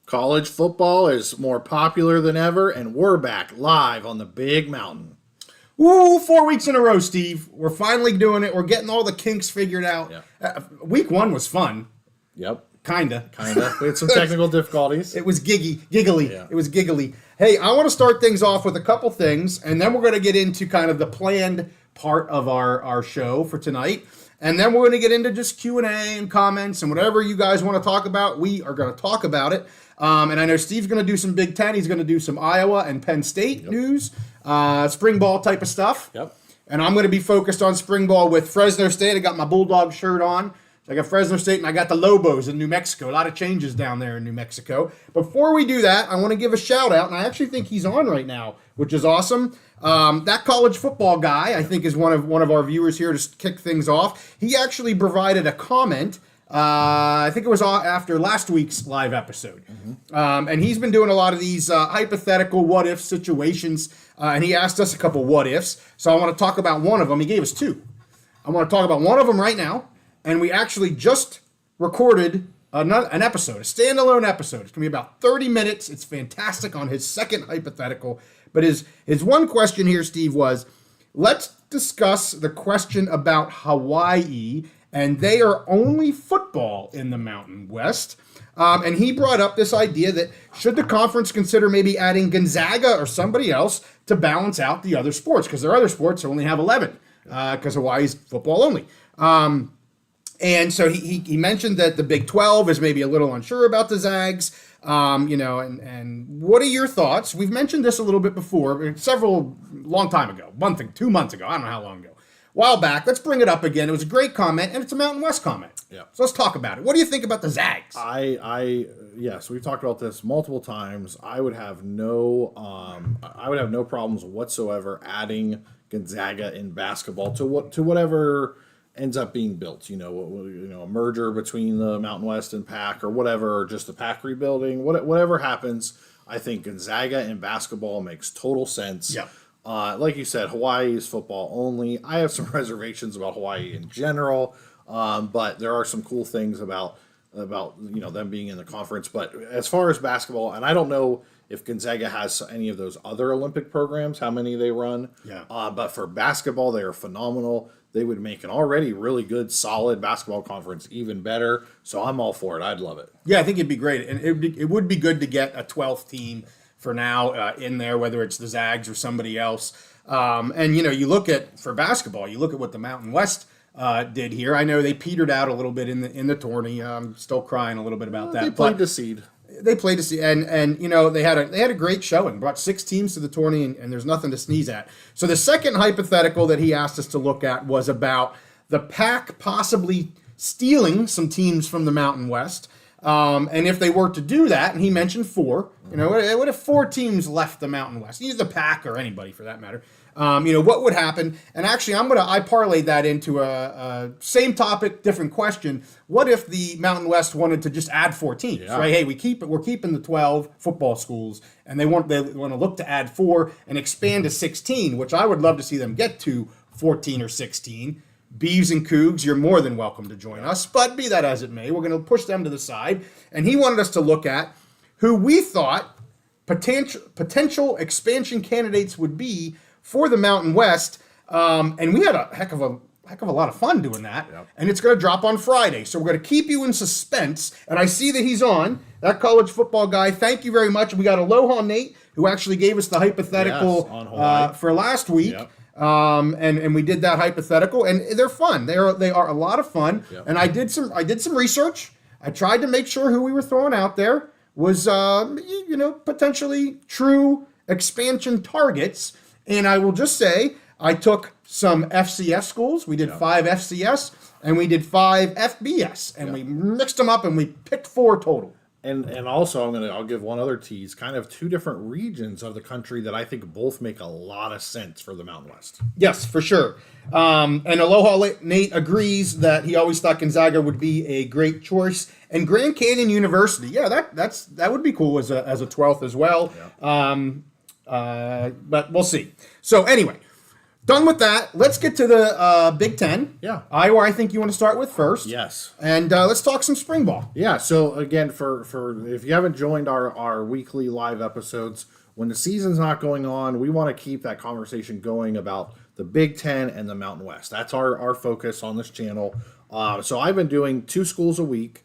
College football is more popular than ever, and we're back live on the Big Mountain. Ooh, 4 weeks in a row, Steve. We're finally doing it. We're getting all the kinks figured out. Yeah. Week 1 was fun. Yep. Kinda. We had some technical difficulties. It was giggly. Yeah. It was giggly. Hey, I want to start things off with a couple things, and then we're going to get into kind of the planned part of our show for tonight. And then we're going to get into just Q&A and comments and whatever you guys want to talk about. We are going to talk about it. And I know Steve's going to do some Big Ten. He's going to do some Iowa and Penn State news, spring ball type of stuff. Yep. And I'm going to be focused on spring ball with Fresno State. I got my Bulldog shirt on. I got Fresno State, and I got the Lobos in New Mexico. A lot of changes down there in New Mexico. Before we do that, I want to give a shout-out, and I actually think he's on right now, which is awesome. That college football guy, I think, is one of our viewers here to kick things off. He actually provided a comment. I think it was after last week's live episode. Mm-hmm. And he's been doing a lot of these hypothetical what-if situations, and he asked us a couple what-ifs. So I want to talk about one of them. He gave us two. I want to talk about one of them right now. And we actually just recorded an episode, a standalone episode. It's going to be about 30 minutes. It's fantastic on his second hypothetical. But his one question here, Steve, was, let's discuss the question about Hawaii, and they are only football in the Mountain West. And he brought up this idea that should the conference consider maybe adding Gonzaga or somebody else to balance out the other sports? Because their other sports only have 11, because Hawaii's football only. And so he mentioned that the Big 12 is maybe a little unsure about the Zags, and what are your thoughts? We've mentioned this a little bit before, long time ago, 2 months ago, I don't know how long ago, a while back. Let's bring it up again. It was a great comment, and it's a Mountain West comment. Yeah. So let's talk about it. What do you think about the Zags? Yes, we've talked about this multiple times. I would have no problems whatsoever adding Gonzaga in basketball to whatever ends up being built, a merger between the Mountain West and Pac or whatever, or just the Pac rebuilding, whatever happens. I think Gonzaga in basketball makes total sense. Yeah. Like you said, Hawaii is football only. I have some reservations about Hawaii in general, but there are some cool things about them being in the conference. But as far as basketball, and I don't know if Gonzaga has any of those other Olympic programs, how many they run. Yeah. But for basketball, they are phenomenal. They would make an already really good, solid basketball conference even better. So I'm all for it. I'd love it. Yeah, I think it'd be great. And it would be good to get a 12th team for now in there, whether it's the Zags or somebody else. And, you look at, for basketball, you look at what the Mountain West did here. I know they petered out a little bit in the tourney. I'm still crying a little bit about that. They played the seed. They played to see, and they had a great showing. Brought 6 teams to the tourney, and there's nothing to sneeze at. So the second hypothetical that he asked us to look at was about the Pac possibly stealing some teams from the Mountain West, and if they were to do that, and he mentioned 4. What if 4 teams left the Mountain West? Either the Pac or anybody for that matter. What would happen? And actually, I parlayed that into a same topic, different question. What if the Mountain West wanted to just add 4 teams? Yeah. Right? Hey, we're keeping the 12 football schools, and they want to look to add 4 and expand to 16, which I would love to see them get to 14 or 16. Beavs and Cougs, you're more than welcome to join us. But be that as it may, we're going to push them to the side. And he wanted us to look at who we thought potential expansion candidates would be for the Mountain West, and we had a heck of a lot of fun doing that. Yep. And it's going to drop on Friday, so we're going to keep you in suspense. And I see that he's on, that college football guy. Thank you very much. We got Aloha Nate, who actually gave us the hypothetical for last week. Yep. And we did that hypothetical, and they're fun. They are a lot of fun. Yep. And I did some research. I tried to make sure who we were throwing out there was potentially true expansion targets. And I will just say, I took some FCS schools. We did 5 FCS, and we did 5 FBS. And we mixed them up, and we picked 4 total. And also, I'll give one other tease, kind of 2 different regions of the country that I think both make a lot of sense for the Mountain West. Yes, for sure. And Aloha Nate agrees that he always thought Gonzaga would be a great choice. And Grand Canyon University, that would be cool as a 12th as well. Yeah. But we'll see. So anyway, Done with that. Let's get to the Big Ten. Yeah. Iowa, I think you want to start with first. Yes. And let's talk some spring ball. Yeah. So again, for if you haven't joined our weekly live episodes, when the season's not going on, we want to keep that conversation going about the Big Ten and the Mountain West. That's our focus on this channel. So I've been doing 2 schools a week,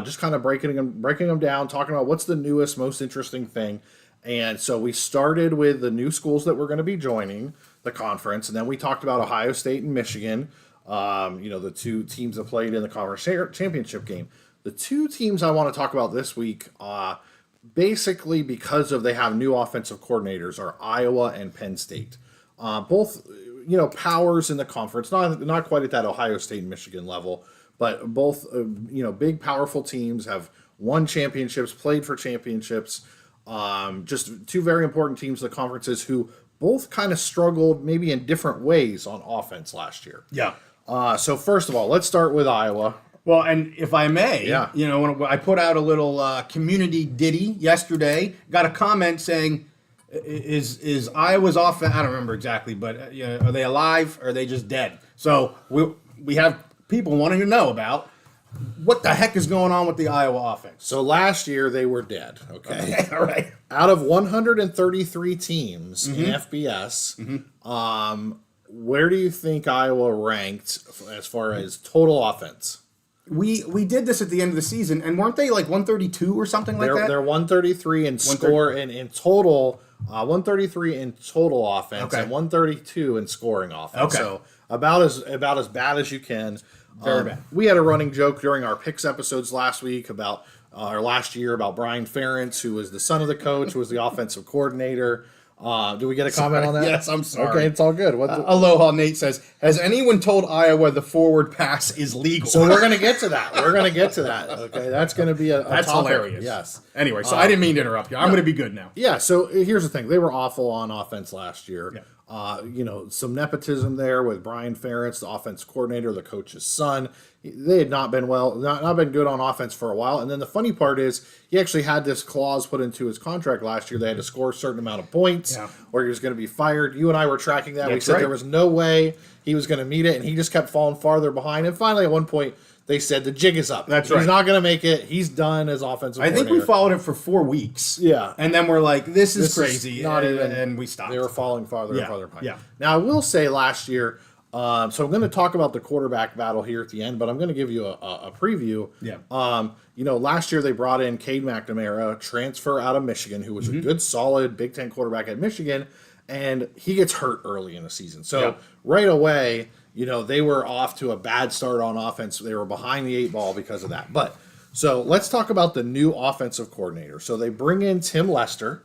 just kind of breaking them down, talking about what's the newest, most interesting thing. And so we started with the new schools that we're going to be joining the conference, and then we talked about Ohio State and Michigan, the 2 teams that played in the conference championship game. The 2 teams I want to talk about this week, basically because they have new offensive coordinators, are Iowa and Penn State. Both, powers in the conference, not quite at that Ohio State and Michigan level, but both, big, powerful teams, have won championships, played for championships. Just 2 very important teams in the conferences who both kind of struggled maybe in different ways on offense last year. Yeah. So first of all, let's start with Iowa. Well, and if I may, Yeah. When I put out a little community ditty yesterday, got a comment saying, is Iowa's offense, I don't remember exactly, but are they alive or are they just dead? So we have people wanting to know about what the heck is going on with the Iowa offense. So last year they were dead. Okay. All right. Out of 133 teams in FBS, where do you think Iowa ranked as far as total offense? We did this at the end of the season, and weren't they like 132 or something like that? They're 133 in score and in total, 133 in total offense, Okay. and 132 in scoring offense. Okay. So about as bad as you can. Very bad. We had a running joke during our picks episodes last week about last year about Brian Ferentz, who was the son of the coach, who was the offensive coordinator. Do we get a comment on that? Yes, I'm sorry. Okay, it's all good. Aloha Nate says, has anyone told Iowa the forward pass is legal? So we're going to get to that. Okay, that's going to be a That's topic. hilarious. Yes. Anyway, so I didn't mean to interrupt you. I'm going to be good now. Yeah, so here's the thing. They were awful on offense last year. Yeah. Some nepotism there with Brian Ferentz, the offense coordinator, the coach's son. They had not been not been good on offense for a while. And then the funny part is he actually had this clause put into his contract last year. They had to score a certain amount of points or he was going to be fired. You and I were tracking that. We said there was no way he was going to meet it, and he just kept falling farther behind. And finally, at one point, they said the jig is up. That's right. He's not going to make it. He's done as offensive coordinator. I think we followed it for 4 weeks. Yeah. And then we're like, this is crazy. Not even, and we stopped. They were falling farther and farther behind. Yeah. Now, I will say last year, so I'm going to talk about the quarterback battle here at the end, but I'm going to give you a preview. Yeah. Last year they brought in Cade McNamara, transfer out of Michigan, who was a good, solid Big Ten quarterback at Michigan, and he gets hurt early in the season. So right away, they were off to a bad start on offense. They were behind the 8 ball because of that. But so let's talk about the new offensive coordinator. So they bring in Tim Lester.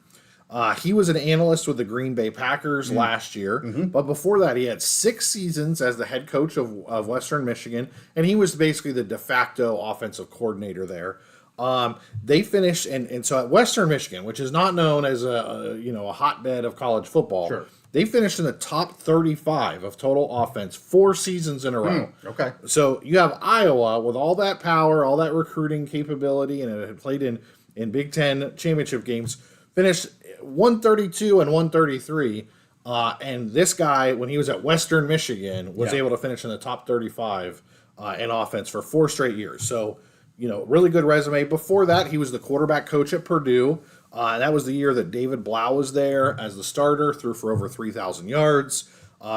He was an analyst with the Green Bay Packers last year, but before that, he had 6 seasons as the head coach of Western Michigan, and he was basically the de facto offensive coordinator there. They finished, and so at Western Michigan, which is not known as a hotbed of college football, Sure. They finished in the top 35 of total offense 4 seasons in a row. Okay. So you have Iowa with all that power, all that recruiting capability, and it had played in Big Ten championship games, finished 132 and 133. And this guy, when he was at Western Michigan, was able to finish in the top 35 in offense for 4 straight years. So, really good resume. Before that, he was the quarterback coach at Purdue. That was the year that David Blau was there as the starter, threw for over 3,000 yards,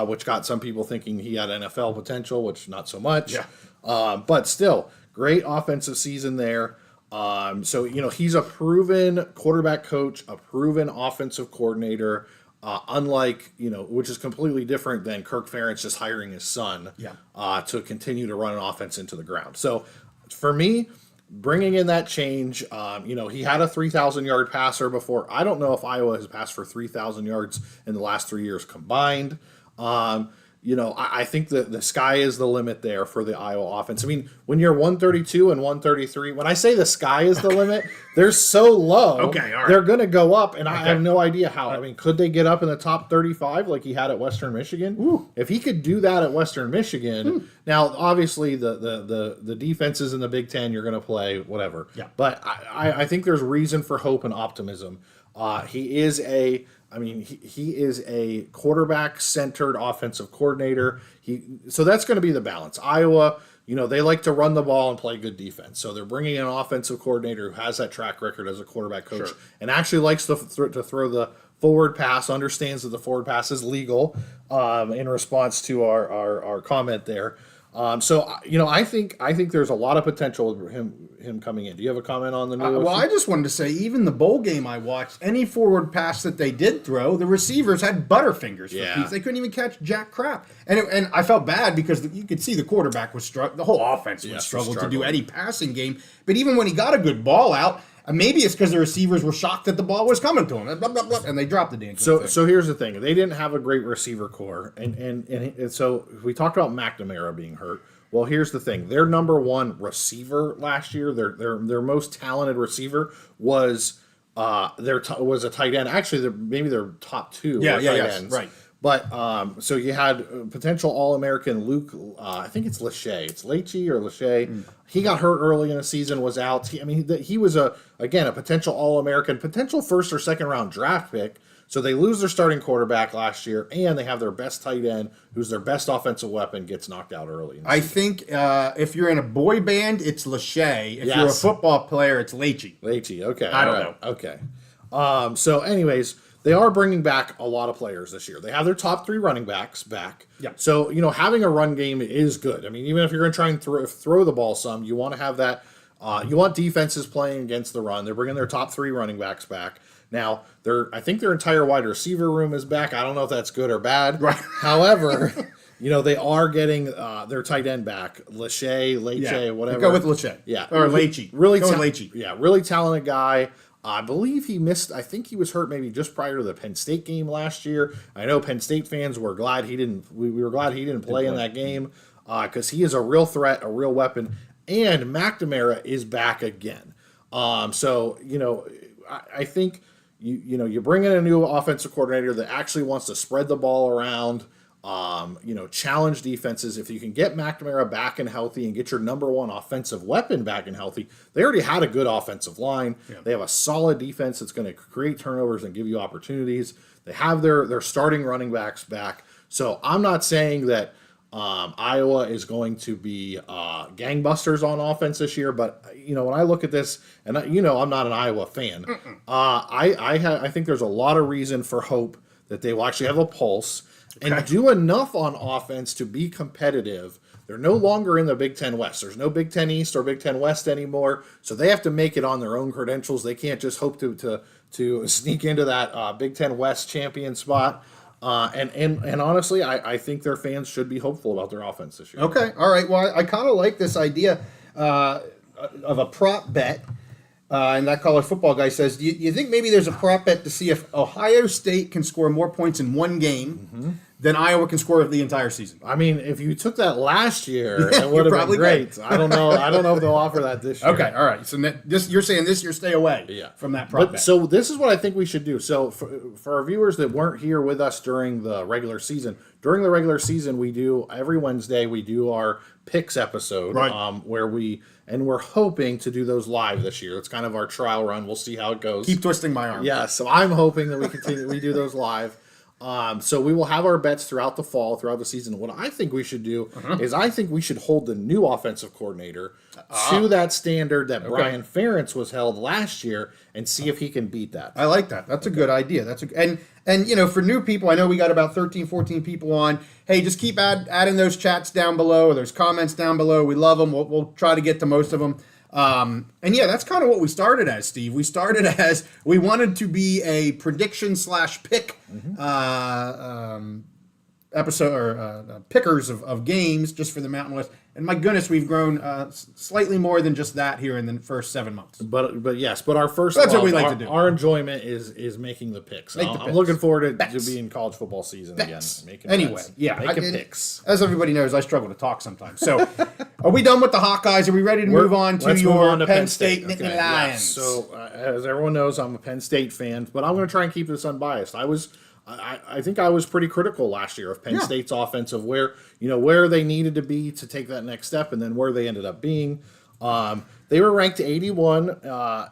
which got some people thinking he had NFL potential, which not so much. Yeah. But still, great offensive season there. So, he's a proven quarterback coach, a proven offensive coordinator, unlike, which is completely different than Kirk Ferentz just hiring his son to continue to run an offense into the ground. So, for me, bringing in that change, he had a 3,000-yard passer before. I don't know if Iowa has passed for 3,000 yards in the last 3 years combined. I think the sky is the limit there for the Iowa offense. I mean, when you're 132 and 133, when I say the sky is the limit, they're so low. Okay, all right. They're going to go up, and I have no idea how. I mean, could they get up in the top 35 like he had at Western Michigan? Ooh. If he could do that at Western Michigan, now obviously the defenses in the Big Ten, you're going to play whatever. Yeah. But I think there's reason for hope and optimism. He is a quarterback-centered offensive coordinator. So that's going to be the balance. Iowa, they like to run the ball and play good defense. So they're bringing in an offensive coordinator who has that track record as a quarterback coach and actually likes to throw the forward pass, understands that the forward pass is legal in response to our comment there. I think there's a lot of potential with him coming in. Do you have a comment on the new? Well, I just wanted to say, even the bowl game I watched, any forward pass that they did throw, the receivers had butterfingers for Pete's. They couldn't even catch jack crap. And I felt bad because you could see the quarterback was the whole offense was struggling to do any passing game. But even when he got a good ball out, maybe it's because the receivers were shocked that the ball was coming to them, and they dropped the damn thing. So here's the thing: they didn't have a great receiver core, and so we talked about McNamara being hurt. Well, here's the thing: their number one receiver last year, their most talented receiver was was a tight end. Actually, maybe their top two were tight ends. Right. But so you had potential All-American Luke, I think it's Lachey. It's Leachy or Lachey. He got hurt early in the season, was out. He was a potential All-American, potential first or second round draft pick. So they lose their starting quarterback last year, and they have their best tight end, who's their best offensive weapon, gets knocked out early. I think if you're in a boy band, it's Lachey. If you're a football player, it's Leachy. Leachy, okay. I don't know. Okay. So anyways, they are bringing back a lot of players this year. They have their top 3 running backs back. Yeah. So, having a run game is good. Even if you're going to try and throw the ball some, you want to have that. You want defenses playing against the run. They're bringing their top 3 running backs back. Now, I think their entire wide receiver room is back. I don't know if that's good or bad. Right. However, they are getting their tight end back. Leachy, whatever. Go with Lachey. Yeah. Or Leachy. Really Leachy. Yeah, really talented guy. I believe he missed. I think he was hurt maybe just prior to the Penn State game last year. I know Penn State fans were glad he didn't. We were glad he didn't play in that game because he is a real threat, a real weapon, and McNamara is back again. I think you bring in a new offensive coordinator that actually wants to spread the ball around. Challenge defenses. If you can get McNamara back and healthy and get your number one offensive weapon back and healthy, they already had a good offensive line. Yeah. They have a solid defense that's going to create turnovers and give you opportunities. They have their starting running backs back. So I'm not saying that Iowa is going to be gangbusters on offense this year, but when I look at this, and I'm not an Iowa fan, I think there's a lot of reason for hope that they will actually have a pulse. And do enough on offense to be competitive. They're no longer in the Big Ten West. There's no Big Ten East or Big Ten West anymore. So they have to make it on their own credentials. They can't just hope to sneak into that Big Ten West champion spot. And honestly, I think their fans should be hopeful about their offense this year. Okay. All right. Well, I kind of like this idea of a prop bet. And that college football guy says, do you think maybe there's a prop bet to see if Ohio State can score more points in one game than Iowa can score the entire season? If you took that last year, it would have been great. Good. I don't know if they'll offer that this year. Okay, all right. So you're saying this year stay away from that prop bet. So this is what I think we should do. So for our viewers that weren't here with us during the regular season, we do every Wednesday we do our picks episode, where we're hoping to do those live this year. It's kind of our trial run. We'll see how it goes. Keep twisting my arm. Yeah, so I'm hoping that we do those live. So we will have our bets throughout the fall, throughout the season. What I think we should do is I think we should hold the new offensive coordinator to that standard that Brian Ferentz was held last year and see if he can beat that. I like that. That's a good idea. And for new people, I know we got about 13, 14 people on. Hey, just keep adding those chats down below or those comments down below. We love them. We'll try to get to most of them. That's kind of what we started as, Steve. We started as we wanted to be a prediction / pick episode or pickers of games just for the Mountain West. And my goodness, we've grown slightly more than just that here in the first 7 months. But our first that's what we like to do. Our enjoyment is making the picks. I'm looking forward to being college football season again. Making picks. As everybody knows, I struggle to talk sometimes. So, are we done with the Hawkeyes? Are we ready to move on to your Penn State Nittany Lions? Yes. So, as everyone knows, I'm a Penn State fan, but I'm going to try and keep this unbiased. I think I was pretty critical last year of Penn State's offense, of where they needed to be to take that next step, and then where they ended up being. They were ranked 81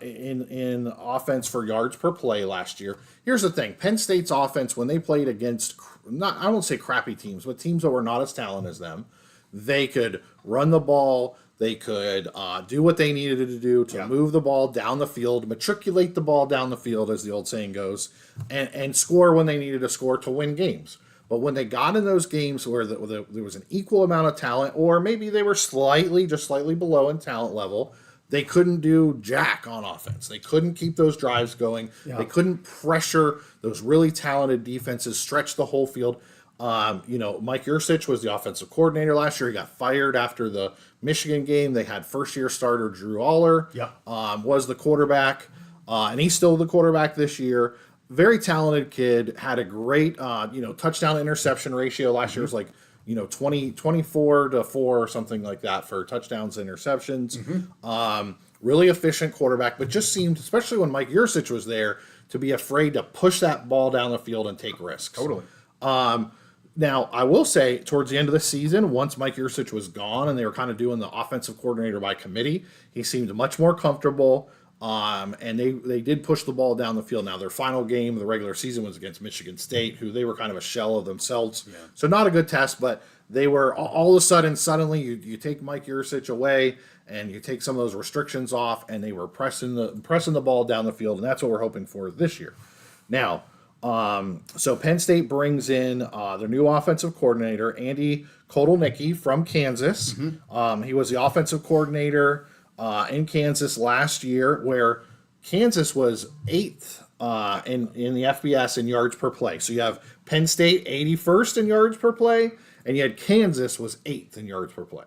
in offense for yards per play last year. Here's the thing: Penn State's offense, when they played against I won't say crappy teams, but teams that were not as talented as them, they could run the ball. They could do what they needed to do to move the ball down the field, matriculate the ball down the field, as the old saying goes, and score when they needed to score to win games. But when they got in those games where there was an equal amount of talent, or maybe they were slightly below in talent level, they couldn't do jack on offense. They couldn't keep those drives going. Yeah. They couldn't pressure those really talented defenses, stretch the whole field. Mike Yursich was the offensive coordinator last year. He got fired after the Michigan game. They had first-year starter Drew Aller was the quarterback, and he's still the quarterback this year. Very talented kid, had a great touchdown interception ratio last year. Was like 24 to 4 or something like that for touchdowns interceptions. Really efficient quarterback, but just seemed, especially when Mike Yursich was there, to be afraid to push that ball down the field and take risks. Totally. Now, I will say, towards the end of the season, once Mike Yursich was gone and they were kind of doing the offensive coordinator by committee, he seemed much more comfortable, and they did push the ball down the field. Now, their final game of the regular season was against Michigan State, who they were kind of a shell of themselves. Yeah. So not a good test, but they were all of a suddenly, you take Mike Yursich away, and you take some of those restrictions off, and they were pressing the ball down the field, and that's what we're hoping for this year. Now, so Penn State brings in their new offensive coordinator, Andy Kotelnicki from Kansas. He was the offensive coordinator in Kansas last year, where Kansas was 8th in the FBS in yards per play. So you have Penn State 81st in yards per play, and you had Kansas was 8th in yards per play.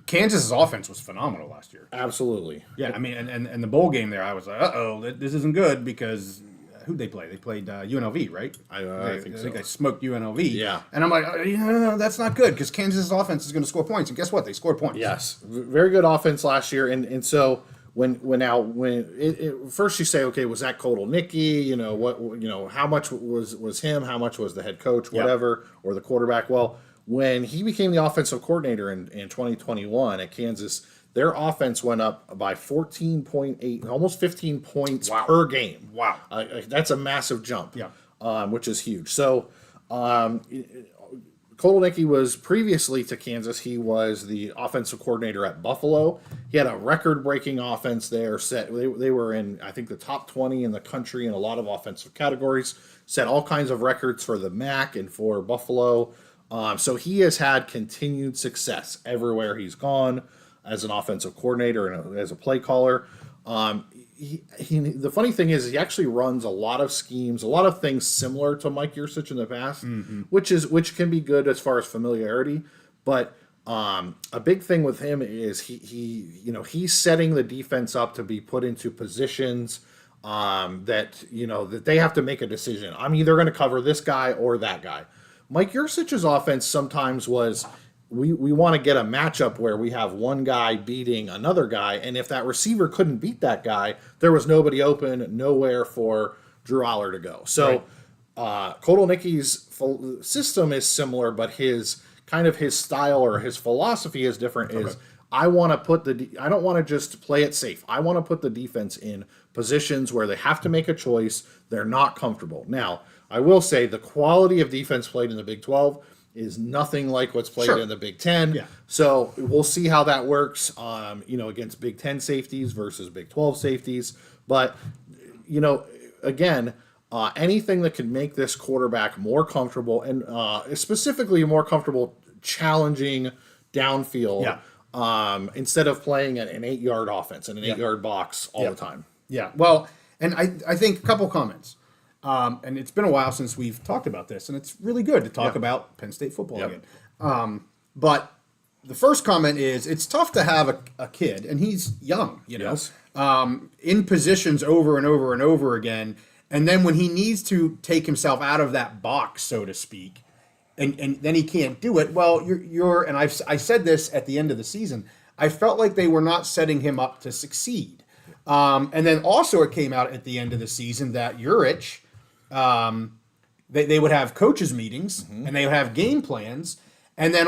Kansas's offense was phenomenal last year. Absolutely. Yeah, I mean, and the bowl game there, I was like, this isn't good, because who'd they play? They played UNLV, right? I think they smoked UNLV. Yeah. And I'm like, that's not good, because Kansas's offense is going to score points. And guess what? They scored points. Yes. Very good offense last year. And so when first you say, okay, was that Kotelnicki? How much was him? How much was the head coach, whatever, or the quarterback? Well, when he became the offensive coordinator in 2021 at Kansas, their offense went up by 14.8, almost 15 points per game. Wow. That's a massive jump, which is huge. So Kotelnicki was previously to Kansas. He was the offensive coordinator at Buffalo. He had a record-breaking offense there. They were in, I think, the top 20 in the country in a lot of offensive categories. Set all kinds of records for the MAC and for Buffalo. So he has had continued success everywhere he's gone as an offensive coordinator and as a play caller. The funny thing is, he actually runs a lot of schemes, a lot of things similar to Mike Yursich in the past, which can be good as far as familiarity. But a big thing with him is he's setting the defense up to be put into positions that they have to make a decision. I'm either going to cover this guy or that guy. Mike Yursich's offense sometimes was, we want to get a matchup where we have one guy beating another guy, and if that receiver couldn't beat that guy, there was nobody open, nowhere for Drew Aller to go. So Kotelnicki's system is similar, but his style or his philosophy is different. Okay. I don't want to just play it safe. I want to put the defense in positions where they have to make a choice. They're not comfortable. Now, I will say the quality of defense played in the Big 12 is nothing like what's played in the Big 10. Yeah. So we'll see how that works, against Big 10 safeties versus Big 12 safeties. But, again, anything that can make this quarterback more comfortable and specifically more comfortable challenging downfield instead of playing an 8-yard offense and an 8-yard box all the time. Yeah. Well, and I think a couple comments. And it's been a while since we've talked about this, and it's really good to talk about Penn State football again. But the first comment is, it's tough to have a kid, and he's young, in positions over and over and over again, and then when he needs to take himself out of that box, so to speak, and then he can't do it, well, and I said this at the end of the season, I felt like they were not setting him up to succeed. And then also it came out at the end of the season that Yursich, they would have coaches meetings and they would have game plans, and then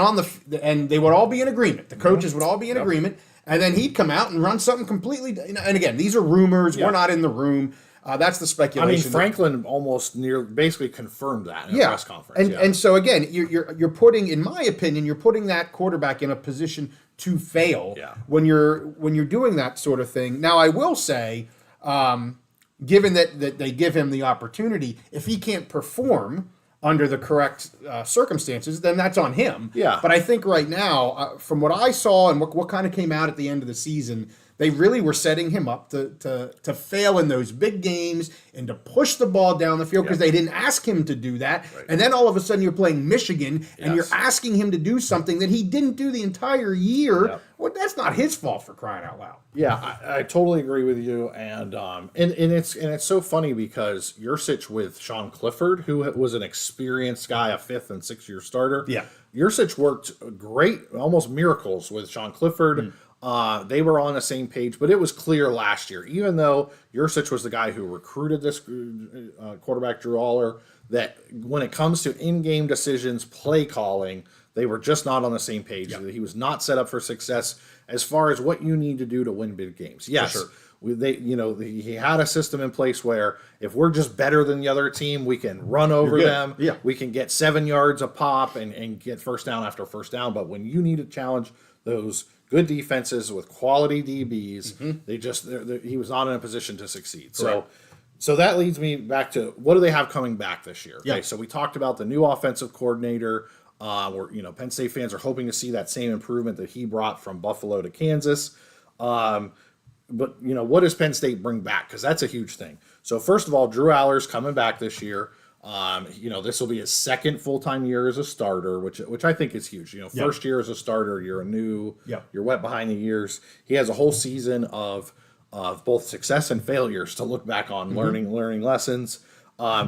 and they would all be in agreement. The coaches would all be in agreement, and then he'd come out and run something completely. And again, these are rumors. Yeah. We're not in the room. That's the I speculation. mean, Franklin almost basically confirmed that in a press conference. And so again, you're putting, in my opinion, you're putting that quarterback in a position to fail when you're doing that sort of thing. Now, I will say, given that they give him the opportunity, if he can't perform under the correct circumstances, then that's on him. Yeah. But I think right now, from what I saw and what kind of came out at the end of the season, they really were setting him up to fail in those big games and to push the ball down the field because they didn't ask him to do that. Right. And then all of a sudden you're playing Michigan and you're asking him to do something that he didn't do the entire year. Yep. Well, that's not his fault, for crying out loud. Yeah, I totally agree with you, and it's so funny because Yursich with Sean Clifford, who was an experienced guy, a 5th and 6th year starter. Yeah. Yursich worked great, almost miracles with Sean Clifford. They were on the same page, but it was clear last year, even though Yursich was the guy who recruited this quarterback, Drew Aller, that when it comes to in-game decisions, play calling, they were just not on the same page. He was not set up for success as far as what you need to do to win big games. Yes, he had a system in place where if we're just better than the other team, we can run over them. Yeah. We can get 7 yards a pop and get first down after first down. But when you need to challenge those good defenses with quality DBs, he was not in a position to succeed. So that leads me back to what do they have coming back this year? Okay, so we talked about the new offensive coordinator. Where Penn State fans are hoping to see that same improvement that he brought from Buffalo to Kansas. But what does Penn State bring back? Because that's a huge thing. So first of all, Drew Aller's coming back this year. This will be his 2nd full-time year as a starter, which I think is huge. First year as a starter, you're you're wet behind the ears. He has a whole season of both success and failures to look back on, learning lessons.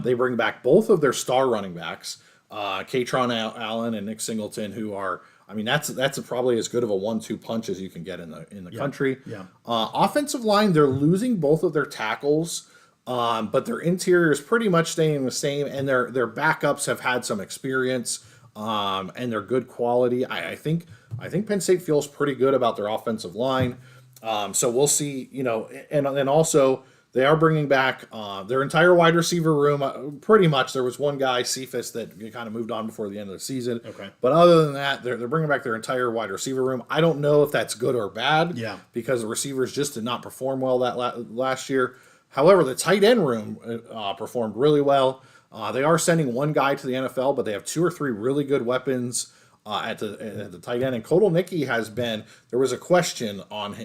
They bring back both of their star running backs. Katron Allen and Nick Singleton, who are, that's probably as good of a 1-2 punch as you can get in the country. Yeah. Offensive line, they're losing both of their tackles, but their interior is pretty much staying the same, and their backups have had some experience, and they're good quality. I think Penn State feels pretty good about their offensive line. So we'll see, and then also. They are bringing back their entire wide receiver room. Pretty much, there was one guy, Cephas, that kind of moved on before the end of the season. Okay. But other than that, they're bringing back their entire wide receiver room. I don't know if that's good or bad. Yeah. Because the receivers just did not perform well that last year. However, the tight end room performed really well. They are sending one guy to the NFL, but they have 2 or 3 really good weapons at the tight end. And Kotelnicki has been. There was a question on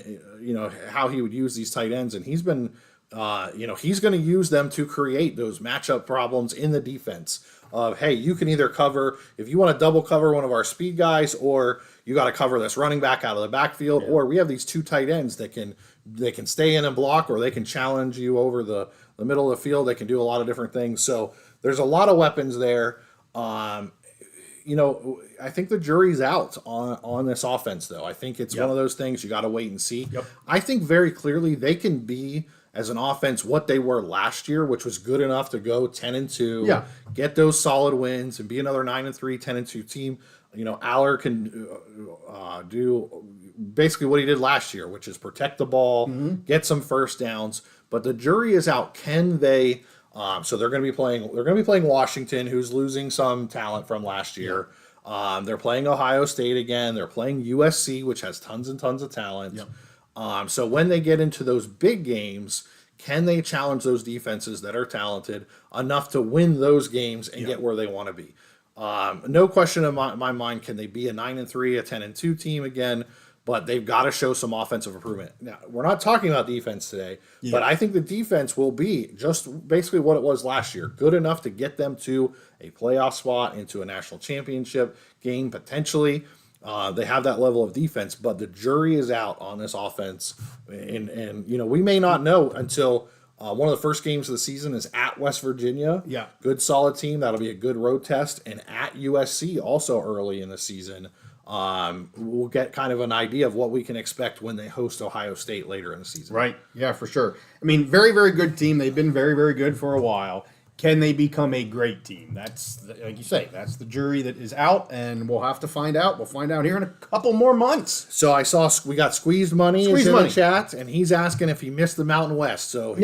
how he would use these tight ends, and he's been. He's going to use them to create those matchup problems in the defense of, hey, you can either cover, if you want to double cover one of our speed guys, or you got to cover this running back out of the backfield, or we have these 2 tight ends that can stay in and block, or they can challenge you over the middle of the field. They can do a lot of different things. So there's a lot of weapons there. I think the jury's out on this offense, though. I think it's one of those things you got to wait and see. Yep. I think very clearly they can be, as an offense, what they were last year, which was good enough to go 10-2, get those solid wins, and be another 9-3, 10-2 team. Aller can do basically what he did last year, which is protect the ball, get some first downs. But the jury is out. Can they? So they're going to be playing. They're going to be playing Washington, who's losing some talent from last year. They're playing Ohio State again. They're playing USC, which has tons and tons of talent. Yep. So when they get into those big games, can they challenge those defenses that are talented enough to win those games and get where they want to be? No question in my mind, can they be a 9-3, a 10-2 team again? But they've got to show some offensive improvement. Now, we're not talking about defense today, but I think the defense will be just basically what it was last year, good enough to get them to a playoff spot, into a national championship game potentially. They have that level of defense, but the jury is out on this offense, and we may not know until one of the first games of the season is at West Virginia. Yeah, good solid team. That'll be a good road test, and at USC also early in the season. We'll get kind of an idea of what we can expect when they host Ohio State later in the season. Right. Yeah, for sure. Very, very good team. They've been very, very good for a while. Can they become a great team? That's, like you say, that's the jury that is out, and we'll have to find out. We'll find out here in a couple more months. So I saw we got Squeezed Money in the chat, and he's asking if he missed the Mountain West. So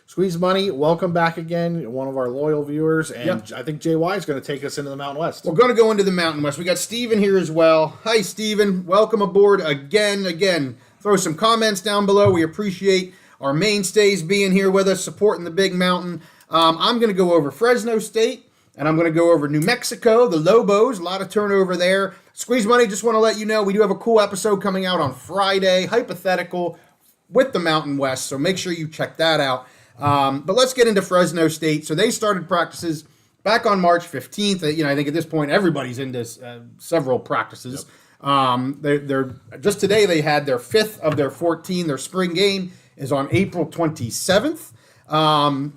Squeezed Money, welcome back again, one of our loyal viewers, and I think JY is going to take us into the Mountain West. We're going to go into the Mountain West. We got Steven here as well. Hi, Steven. Welcome aboard again. Throw some comments down below. We appreciate our mainstays being here with us, supporting the Big Mountain. I'm going to go over Fresno State, and I'm going to go over New Mexico, the Lobos. A lot of turnover there. Squeeze Money, just want to let you know we do have a cool episode coming out on Friday, hypothetical, with the Mountain West, so make sure you check that out. But let's get into Fresno State. So they started practices back on March 15th. I think at this point everybody's into several practices. They're just today they had their 5th of their 14. Their spring game is on April 27th.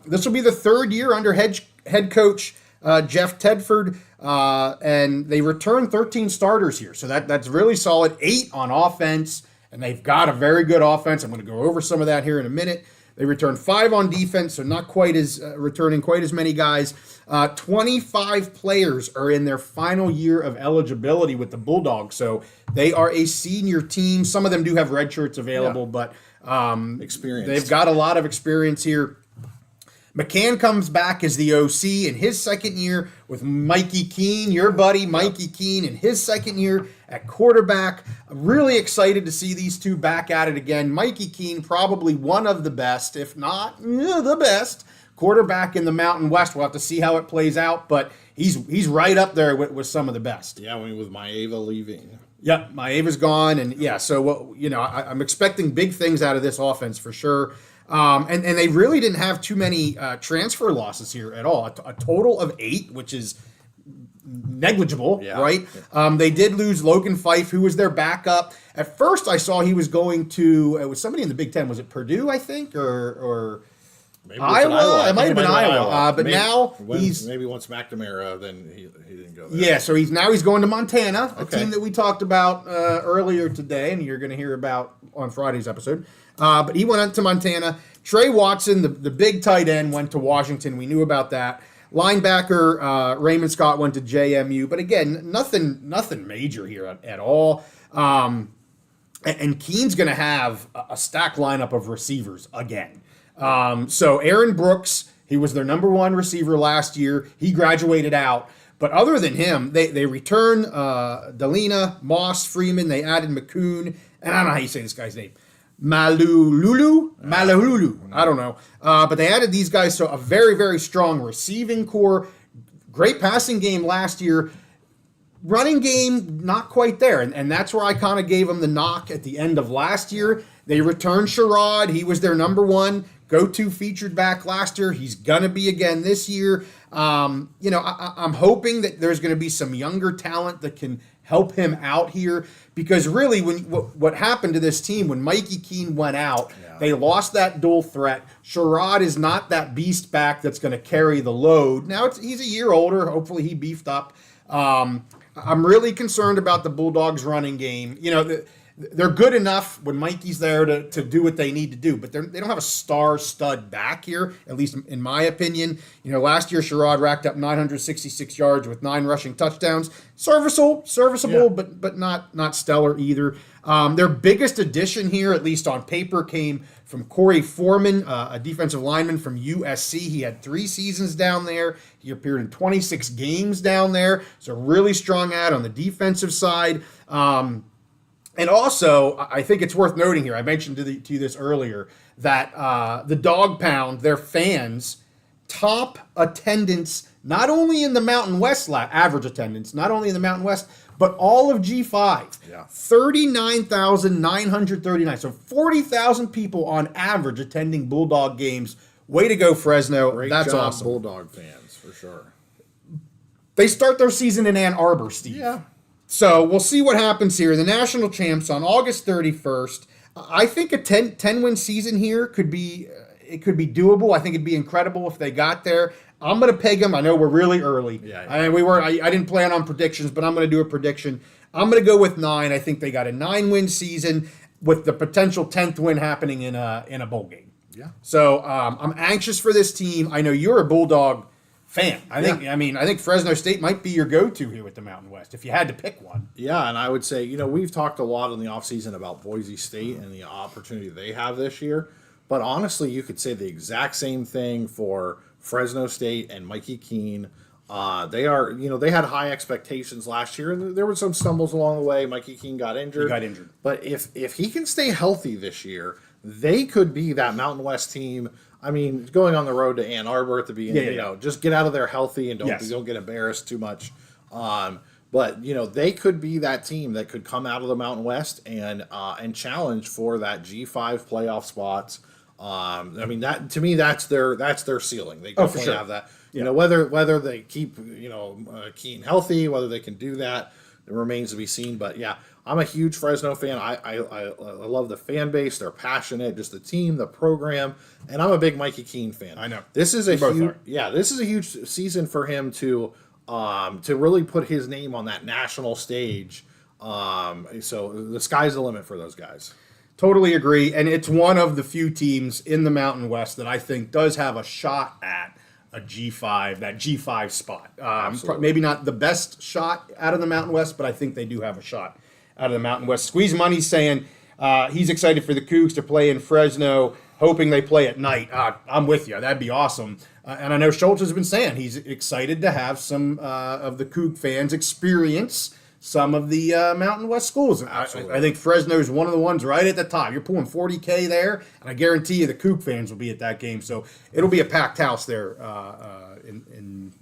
This will be the 3rd year under head coach Jeff Tedford, and they returned 13 starters here. So that's really solid. 8 on offense, and they've got a very good offense. I'm going to go over some of that here in a minute. They returned 5 on defense, so not quite as returning quite as many guys. 25 players are in their final year of eligibility with the Bulldogs, so they are a senior team. Some of them do have red shirts available, but experience. They've got a lot of experience here. McCann comes back as the OC in his 2nd year with Mikey Keene, your buddy Mikey Keene, in his 2nd year at quarterback. I'm really excited to see these two back at it again. Mikey Keene, probably one of the best, if not the best, quarterback in the Mountain West. We'll have to see how it plays out, but he's right up there with some of the best. Yeah, with Maeva leaving. Yep, Maeva's gone, and so I'm expecting big things out of this offense for sure. And they really didn't have too many transfer losses here at all. A total of 8, which is negligible, right? They did lose Logan Fife, who was their backup. At first, I saw he was going to, it was somebody in the Big Ten. Was it Purdue, I think, or maybe Iowa? It might have been Iowa. But maybe, now maybe once McNamara, then he didn't go there. Yeah, so he's going to Montana, a team that we talked about earlier today, and you're going to hear about on Friday's episode. But he went out to Montana. Trey Watson, the big tight end, went to Washington. We knew about that. Linebacker Raymond Scott went to JMU. But again, nothing major here at all. And Keene's going to have a stacked lineup of receivers again. So Aaron Brooks, he was their number 1 receiver last year. He graduated out. But other than him, they return Delina, Moss, Freeman. They added McCoon. And I don't know how you say this guy's name. Malululu? I don't know. But they added these guys, so a very, very strong receiving core. Great passing game last year. Running game, not quite there. And that's where I kind of gave them the knock at the end of last year. They returned Sherrod. He was their number 1 go-to featured back last year. He's going to be again this year. I'm hoping that there's going to be some younger talent that can help him out here, because really what happened to this team when Mikey Keene went out, they lost that dual threat. Sherrod is not that beast back that's going to carry the load. Now he's a year older. Hopefully he beefed up. I'm really concerned about the Bulldogs running game. They're good enough when Mikey's there to do what they need to do, but they don't have a star stud back here, at least in my opinion. Last year Sherrod racked up 966 yards with 9 rushing touchdowns. Serviceable, but not stellar either. Their biggest addition here, at least on paper, came from Corey Foreman, a defensive lineman from USC. He had 3 seasons down there. He appeared in 26 games down there. So really strong ad on the defensive side. And also, I think it's worth noting here, I mentioned to you this earlier, that the Dog Pound, their fans, top attendance, not only in the Mountain West, average attendance, not only in the Mountain West, but all of G5. 39,939. So 40,000 people on average attending Bulldog games. Way to go, Fresno. That's job, awesome. Bulldog fans, for sure. They start their season in Ann Arbor, Steve. Yeah. So we'll see what happens here. The national champs on August 31st. I think a 10-win season here could be doable. I think it'd be incredible if they got there. I'm going to peg them. I know we're really early. I didn't plan on predictions, but I'm going to do a prediction. I'm going to go with 9. I think they got a 9-win season with the potential 10th win happening in a bowl game. Yeah. So I'm anxious for this team. I know you're a Bulldog fan. I think Fresno State might be your go-to here with the Mountain West if you had to pick one. Yeah, and I would say, we've talked a lot in the offseason about Boise State and the opportunity they have this year. But honestly, you could say the exact same thing for Fresno State and Mikey Keene. They had high expectations last year, and there were some stumbles along the way. Mikey Keene got injured. But if he can stay healthy this year, they could be that Mountain West team. I mean, going on the road to Ann Arbor at the beginning, just get out of there healthy and don't get embarrassed too much. But they could be that team that could come out of the Mountain West and challenge for that G5 playoff spots. That to me, that's their ceiling. They definitely have that. Whether they keep Keene healthy, whether they can do that, it remains to be seen. But yeah, I'm a huge Fresno fan. I love the fan base. They're passionate. Just the team, the program, and I'm a big Mikey Keene fan. I know this is a huge season for him to really put his name on that national stage. So the sky's the limit for those guys. Totally agree, and it's one of the few teams in the Mountain West that I think does have a shot at a G5, that G5 spot. Maybe not the best shot out of the Mountain West, but I think they do have a shot out of the Mountain West. Squeeze Money's saying he's excited for the Cougs to play in Fresno, hoping they play at night. I'm with you. That'd be awesome. And I know Schultz has been saying he's excited to have some of the Coug fans experience some of the Mountain West schools. I think Fresno is one of the ones right at the top. You're pulling 40K there, and I guarantee you the Coug fans will be at that game. So it'll be a packed house there in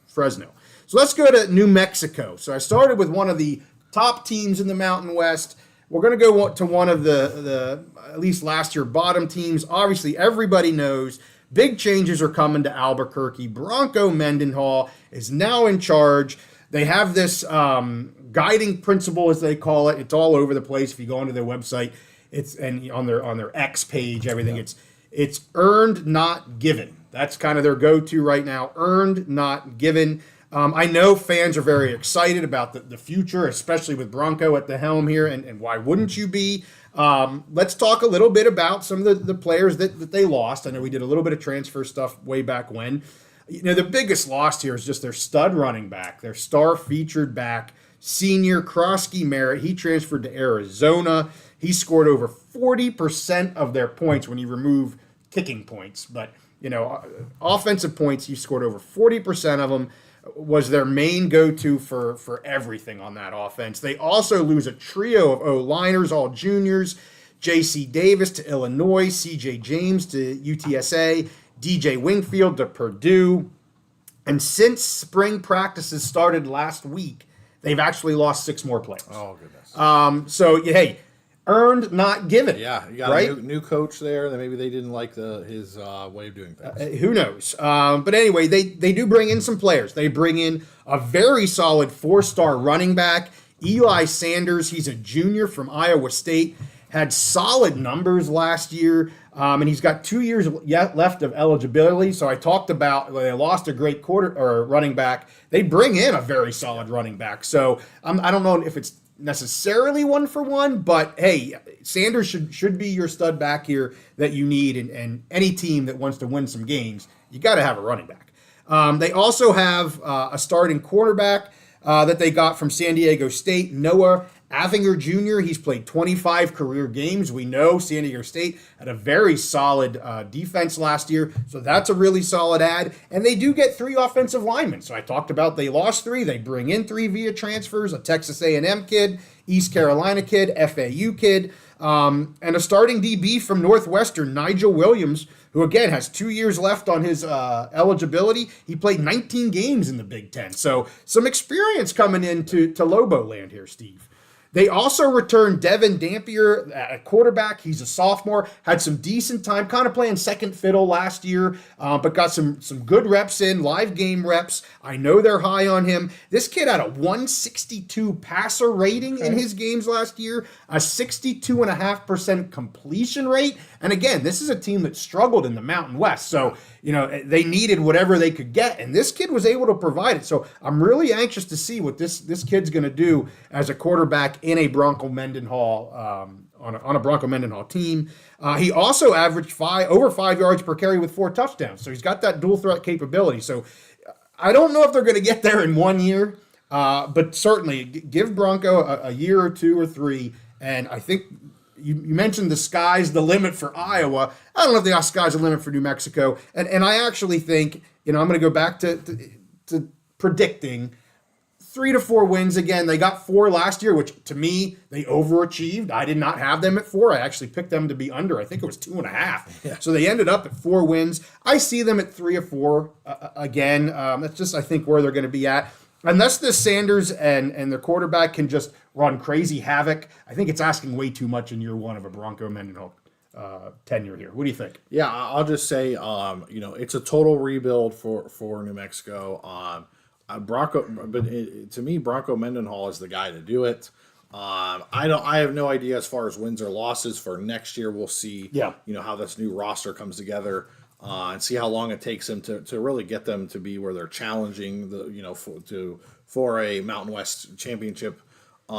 Fresno. So let's go to New Mexico. So I started with one of the top teams in the Mountain West. We're going to go to one of the at least last year, bottom teams. Obviously, everybody knows big changes are coming to Albuquerque. Bronco Mendenhall is now in charge. They have this guiding principle, as they call it. It's all over the place. If you go onto their website, and on their X page, everything. Yeah. It's earned, not given. That's kind of their go-to right now. Earned, not given. I know fans are very excited about the future, especially with Bronco at the helm here, and why wouldn't you be? Let's talk a little bit about some of the players that they lost. I know we did a little bit of transfer stuff way back when. The biggest loss here is just their stud running back, their star featured back, senior Krosky Merritt. He transferred to Arizona. He scored over 40% of their points when you remove kicking points. But, offensive points, he scored over 40% of them, was their main go-to for everything on that offense. They also lose a trio of O-liners, all juniors, J.C. Davis to Illinois, C.J. James to UTSA, DJ Wingfield to Purdue. And since spring practices started last week, they've actually lost 6 more players. Oh, goodness. So, hey, earned, not given. Yeah, you got a new coach there. That maybe they didn't like his way of doing things. Who knows? But anyway, they do bring in some players. They bring in a very solid 4-star running back, Eli Sanders. He's a junior from Iowa State. Had solid numbers last year, and he's got 2 years left of eligibility. So I talked about they lost a great running back. They bring in a very solid running back. So I don't know if it's necessarily 1-for-1, but hey, Sanders should be your stud back here that you need, and any team that wants to win some games, you got to have a running back. They also have a starting quarterback that they got from San Diego State, Noah Avinger Jr. He's played 25 career games. We know San Diego State had a very solid defense last year, so that's a really solid add. And they do get 3 offensive linemen. So I talked about they lost 3. They bring in 3 via transfers, a Texas A&M kid, East Carolina kid, FAU kid, and a starting DB from Northwestern, Nigel Williams, who again has 2 years left on his eligibility. He played 19 games in the Big Ten. So some experience coming into Lobo land here, Steve. They also returned Devin Dampier at quarterback. He's a sophomore, had some decent time, kind of playing second fiddle last year, but got some good reps in, live game reps. I know they're high on him. This kid had a 162 passer rating in his games last year, a 62.5% completion rate. And again, this is a team that struggled in the Mountain West. So, they needed whatever they could get, and this kid was able to provide it. So I'm really anxious to see what this kid's going to do as a quarterback in a Bronco Mendenhall on a Bronco Mendenhall team. He also averaged over 5 yards per carry with 4 touchdowns. So he's got that dual threat capability. So I don't know if they're going to get there in 1 year, but certainly give Bronco a year or 2 or 3. And I think you mentioned the sky's the limit for Iowa. I don't know if the sky's the limit for New Mexico. And I actually think, I'm going to go back to predicting 3 to 4 wins again. They got 4 last year, which to me, they overachieved. I did not have them at 4. I actually picked them to be under. I think it was 2.5. Yeah. So they ended up at 4 wins. I see them at 3 or 4 again. That's just, I think, where they're going to be at. Unless the Sanders and their quarterback can just run crazy havoc, I think it's asking way too much in year 1 of a Bronco Mendenhall tenure here. What do you think? Yeah, I'll just say, it's a total rebuild for New Mexico. Bronco, but to me, Bronco Mendenhall is the guy to do it. I have no idea as far as wins or losses for next year. We'll see. Yeah. How this new roster comes together. And see how long it takes them to really get them to be where they're challenging for a Mountain West championship, in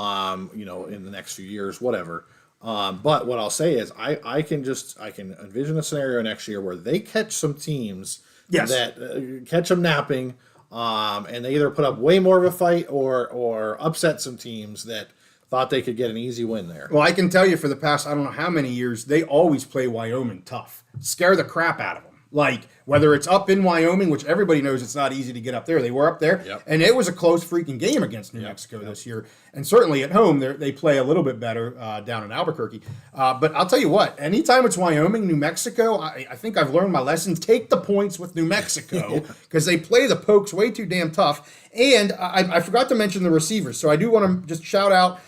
the next few years, whatever. But what I'll say is I can envision a scenario next year where they catch some teams that catch them napping, and they either put up way more of a fight or upset some teams that thought they could get an easy win there. Well, I can tell you for the past, I don't know how many years, they always play Wyoming tough. Scare the crap out of them. Like, whether it's up in Wyoming, which everybody knows it's not easy to get up there. They were up there, and it was a close freaking game against New Mexico this year. And certainly at home, they play a little bit better down in Albuquerque. But I'll tell you what, anytime it's Wyoming, New Mexico, I think I've learned my lessons. Take the points with New Mexico because they play the Pokes way too damn tough. And I forgot to mention the receivers, so I do want to just shout out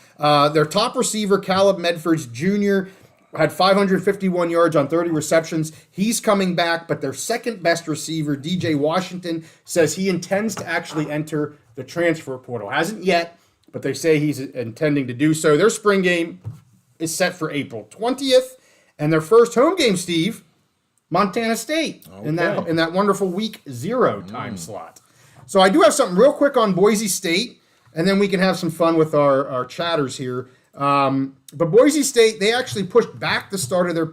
their top receiver, Caleb Medfords Jr., had 551 yards on 30 receptions. He's coming back, but their second best receiver, DJ Washington, says he intends to actually enter the transfer portal. Hasn't yet, but they say he's intending to do so. Their spring game is set for April 20th, and their first home game, Steve, Montana State, in that wonderful week 0 time slot. So I do have something real quick on Boise State, and then we can have some fun with our chatters here. But Boise State, they actually pushed back the start of their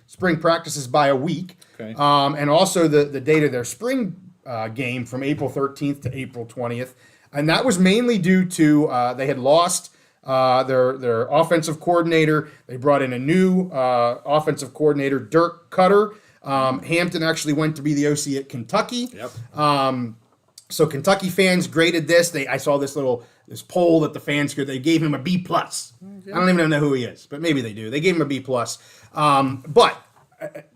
spring practices by a week. Okay. And also the date of their spring game from April 13th to April 20th. And that was mainly due to they had lost their offensive coordinator. They brought in a new offensive coordinator, Dirk Cutter. Hampton actually went to be the OC at Kentucky. Yep. So Kentucky fans graded this. I saw this poll that the fans could. They gave him a B+. I don't even know who he is, but maybe they do. They gave him a B+. But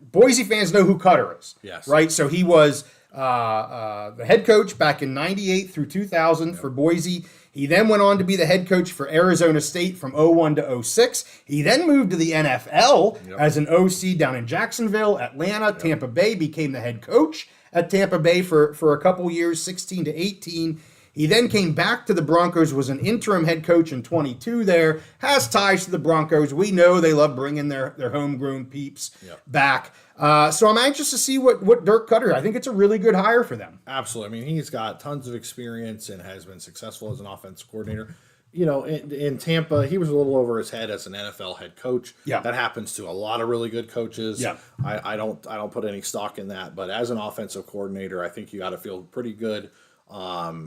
Boise fans know who Cutter is. Yes. Right? So he was the head coach back in 98 through 2000 for Boise. He then went on to be the head coach for Arizona State from 01 to 06. He then moved to the NFL as an OC down in Jacksonville, Atlanta, Tampa Bay, became the head coach at Tampa Bay for a couple years, 16 to 18. He then came back to the Broncos, was an interim head coach in 22 there, has ties to the Broncos. We know they love bringing their homegrown peeps back. So I'm anxious to see what Dirk Cutter, I think it's a really good hire for them. Absolutely. I mean, he's got tons of experience and has been successful as an offensive coordinator. In Tampa, he was a little over his head as an NFL head coach. Yeah. That happens to a lot of really good coaches. Yeah. I don't put any stock in that, but as an offensive coordinator, I think you got to feel pretty good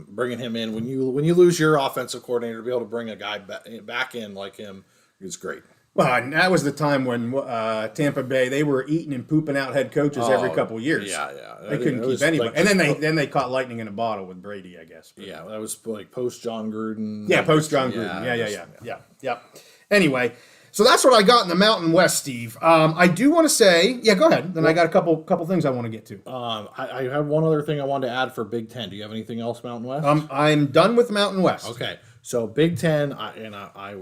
bringing him in. When you lose your offensive coordinator, to be able to bring a guy back in like him is great. Well, and that was the time when Tampa Bay, they were eating and pooping out head coaches every couple of years. Yeah. They couldn't keep anybody. Like, and then they caught lightning in a bottle with Brady, I guess. But. Yeah, that was like post John Gruden. Yeah, post John Gruden. Yeah. Anyway, so that's what I got in the Mountain West, Steve. I do want to say, go ahead. Then I got a couple things I want to get to. I have one other thing I wanted to add for Big Ten. Do you have anything else, Mountain West? I'm done with Mountain West. Okay, so Big Ten, I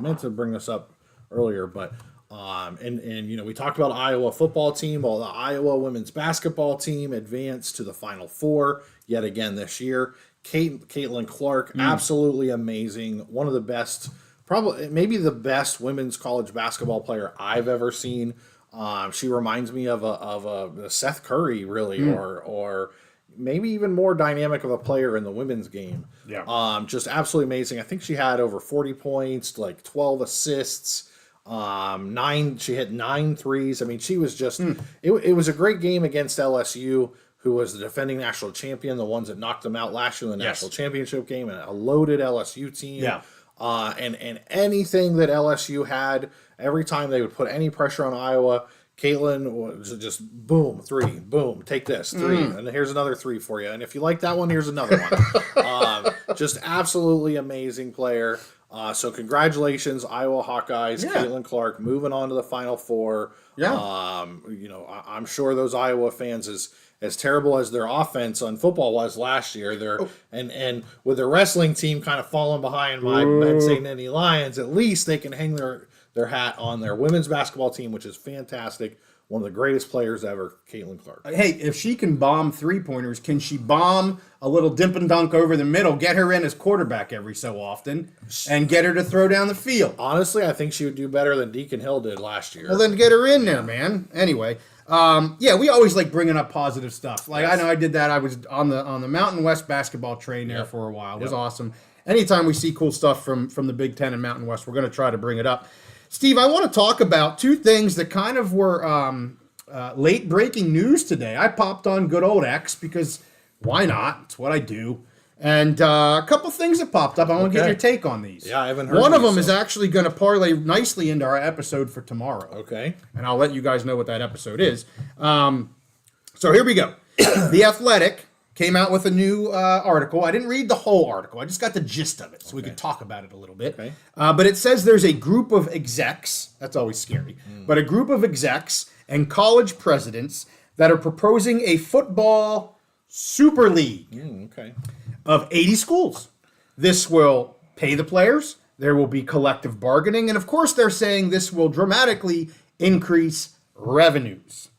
meant to bring this up earlier, but we talked about Iowa football team. Well, the Iowa women's basketball team advanced to the Final Four yet again this year. Caitlin Clark, absolutely amazing. One of the best, probably maybe the best women's college basketball player I've ever seen. She reminds me of a Seth Curry, really, or maybe even more dynamic of a player in the women's game. Yeah. Just absolutely amazing. I think she had over 40 points, like 12 assists. She hit 9 threes. I mean, she was just. It was a great game against LSU, who was the defending national champion, the ones that knocked them out last year in the national championship game, and a loaded LSU team. Yeah. And anything that LSU had, every time they would put any pressure on Iowa, Caitlin was just boom, 3, boom, take this, 3, and here's another 3 for you. And if you like that one, here's another one. Just absolutely amazing player. So congratulations, Iowa Hawkeyes, Caitlin Clark, moving on to the Final Four. Yeah. I'm sure those Iowa fans, as terrible as their offense on football was last year, and with their wrestling team kind of falling behind my Penn State Nittany Lions, at least they can hang their hat on their women's basketball team, which is fantastic. One of the greatest players ever, Caitlin Clark. Hey, if she can bomb 3-pointers, can she bomb a little dip and dunk over the middle, get her in as quarterback every so often, and get her to throw down the field? Honestly, I think she would do better than Deacon Hill did last year. Well, then get her in there, man. Anyway, we always like bringing up positive stuff. Like, I know I did that. I was on the Mountain West basketball train there for a while. It was awesome. Anytime we see cool stuff from the Big Ten and Mountain West, we're going to try to bring it up. Steve, I want to talk about 2 things that kind of were late breaking news today. I popped on good old X because why not? It's what I do. And a couple things that popped up. I want to get your take on these. Yeah, I haven't heard one of them is actually going to parlay nicely into our episode for tomorrow. Okay. And I'll let you guys know what that episode is. So here we go. The Athletic came out with a new article. I didn't read the whole article. I just got the gist of it, so we could talk about it a little bit. Okay. But it says there's a group of execs. That's always scary. But a group of execs and college presidents that are proposing a football super league of 80 schools. This will pay the players. There will be collective bargaining. And of course, they're saying this will dramatically increase revenues.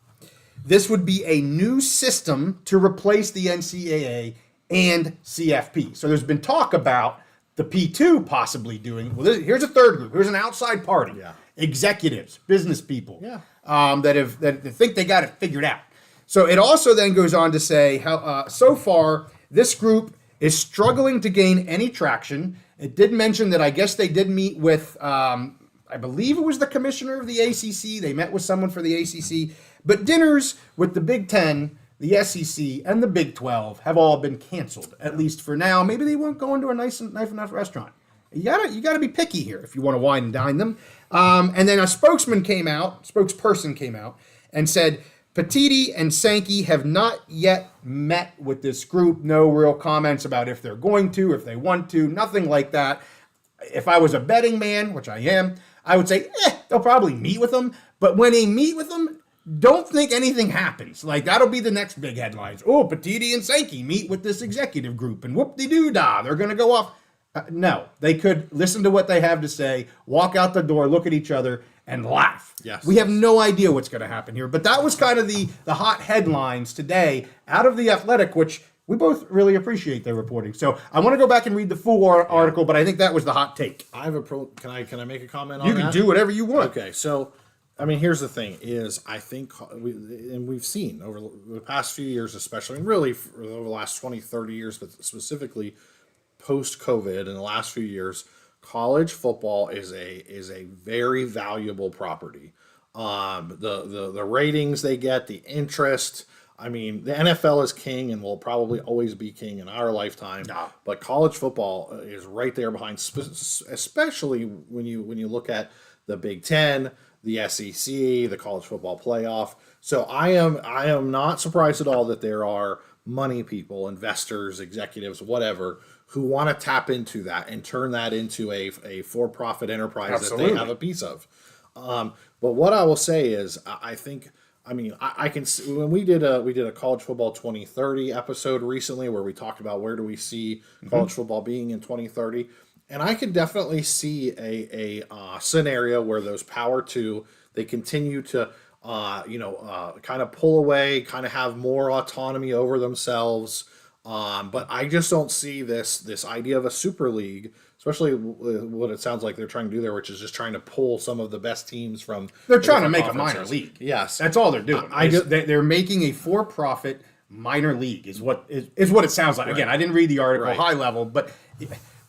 This would be a new system to replace the NCAA and CFP. So there's been talk about the P2 possibly doing. Well, here's a third group. Here's an outside party. Yeah. Executives, business people. Yeah. That think they got it figured out. So it also then goes on to say how so far this group is struggling to gain any traction. It did mention that I guess they did meet with I believe it was the commissioner of the ACC. They met with someone for the ACC. But dinners with the Big Ten, the SEC, and the Big 12 have all been canceled, at least for now. Maybe they weren't going to a nice enough restaurant. You gotta be picky here if you want to wine and dine them. And then a spokesperson came out and said, Petiti and Sankey have not yet met with this group. No real comments about if they're going to, if they want to, nothing like that. If I was a betting man, which I am, I would say, they'll probably meet with them. But when they meet with them, don't think anything happens. Like, that'll be the next big headlines. Oh, Petiti and Sankey meet with this executive group, and whoop-de-doo-dah, they're going to go off. No, they could listen to what they have to say, walk out the door, look at each other, and laugh. Yes. We have no idea what's going to happen here. But that was kind of the hot headlines today out of The Athletic, which we both really appreciate their reporting. So I want to go back and read the full article, but I think that was the hot take. I have can I make a comment on that? You can do whatever you want. Okay, so I mean, here's the thing: is I think we've seen over the past few years, especially, and really over the last 20, 30 years, but specifically post-COVID in the last few years, college football is a very valuable property. The ratings they get, the interest. I mean, the NFL is king and will probably always be king in our lifetime. No. But college football is right there behind, especially when you look at the Big Ten, the SEC, the college football playoff. So I am not surprised at all that there are money people, investors, executives, whatever, who want to tap into that and turn that into a for-profit enterprise Absolutely. that they have a piece of. But what I will say is, I think, I mean, I can see, when we did a college football 2030 episode recently where we talked about where do we see college football being in 2030, and I can definitely see a scenario where those Power 2, they continue to kind of pull away, kind of have more autonomy over themselves. But I just don't see this idea of a super league, especially what it sounds like they're trying to do there, which is just trying to pull some of the best teams from. They're trying to make a minor league. Yes, that's all they're doing. They're making a for-profit minor league is what it sounds like. Right. Again, I didn't read the article Right. high level, but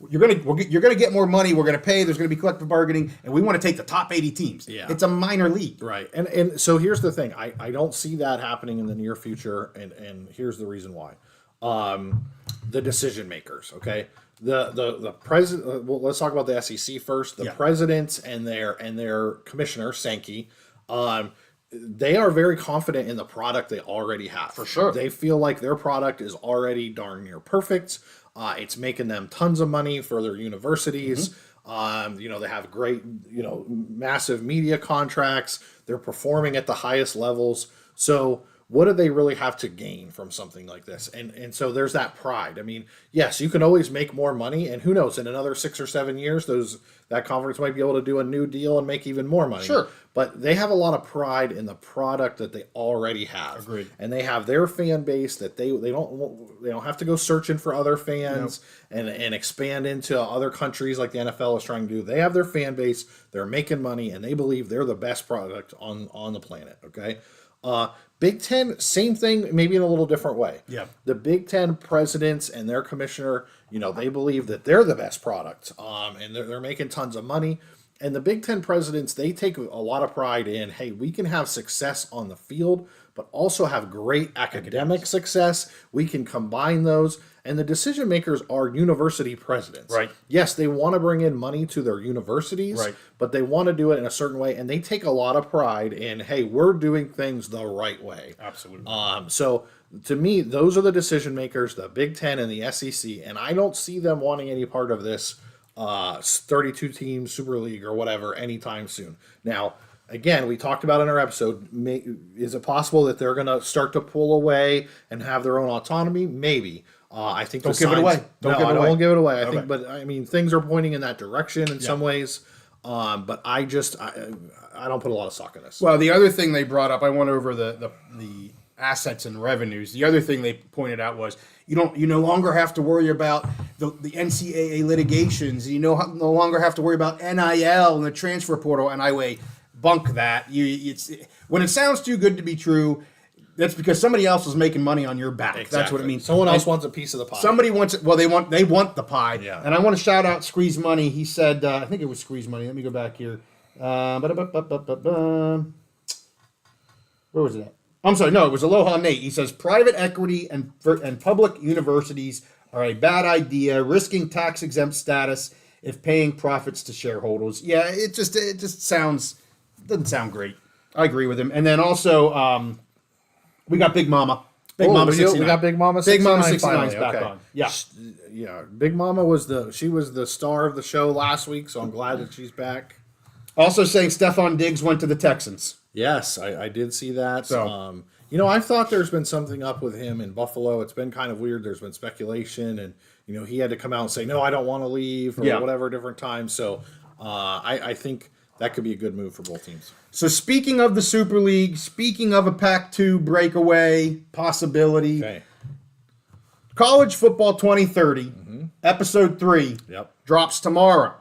you're gonna get more money. We're gonna pay. There's gonna be collective bargaining, and we want to take the top 80 teams. Yeah. It's a minor league. Right. And so here's the thing. I don't see that happening in the near future, and here's the reason why. The decision makers, okay? The president, well, let's talk about the SEC first. The presidents and their commissioner, Sankey, they are very confident in the product they already have. For sure. They feel like their product is already darn near perfect. It's making them tons of money for their universities. They have great, massive media contracts. They're performing at the highest levels. So what do they really have to gain from something like this? And so there's that pride. I mean, yes, you can always make more money, and who knows, in another 6 or 7 years, that conference might be able to do a new deal and make even more money. Sure. But they have a lot of pride in the product that they already have. Agreed. And they have their fan base that they don't have to go searching for other fans and expand into other countries like the NFL is trying to do. They have their fan base, they're making money, and they believe they're the best product on the planet, okay? Big Ten, same thing, maybe in a little different way. Yeah. The Big Ten presidents and their commissioner, they believe that they're the best product, and they're making tons of money. And the Big Ten presidents, they take a lot of pride in, hey, we can have success on the field, but also have great academic success. We can combine those. And the decision makers are university presidents. Right. Yes, they want to bring in money to their universities, right, but they want to do it in a certain way. And they take a lot of pride in, hey, we're doing things the right way. Absolutely. So to me, those are the decision makers, the Big Ten and the SEC. And I don't see them wanting any part of this 32 team Super League or whatever anytime soon. Now, again, we talked about in our episode, is it possible that they're going to start to pull away and have their own autonomy? Maybe. I think don't give it away. I won't give it away. I think, but I mean, things are pointing in that direction in some ways. But I don't put a lot of stock in this. Well, the other thing they brought up, I went over the assets and revenues. The other thing they pointed out was you no longer have to worry about the NCAA litigations. You no longer have to worry about NIL and the transfer portal. And I bunk that. When it sounds too good to be true, that's because somebody else is making money on your back. Exactly. That's what it means. Someone else wants a piece of the pie. Somebody wants it. Well, they want the pie. Yeah. And I want to shout out Squeeze Money. He said, I think it was Squeeze Money. Let me go back here. Where was it at? I'm sorry. No, it was Aloha Nate. He says private equity and public universities are a bad idea, risking tax exempt status if paying profits to shareholders. Yeah, it just doesn't sound great. I agree with him. And then also, we got Big Mama. Mama 69. We got Big Mama 69. Big Mama 69 is back okay. on. Yeah. Yeah. Big Mama was the star of the show last week, so I'm glad that she's back. Also saying Stephon Diggs went to the Texans. Yes, I did see that. So, I thought there's been something up with him in Buffalo. It's been kind of weird. There's been speculation, and he had to come out and say, no, I don't want to leave, or whatever, different times. So I think that could be a good move for both teams. So speaking of the Super League, speaking of a Pac-2 breakaway possibility, College Football 2030, Episode 3, drops tomorrow.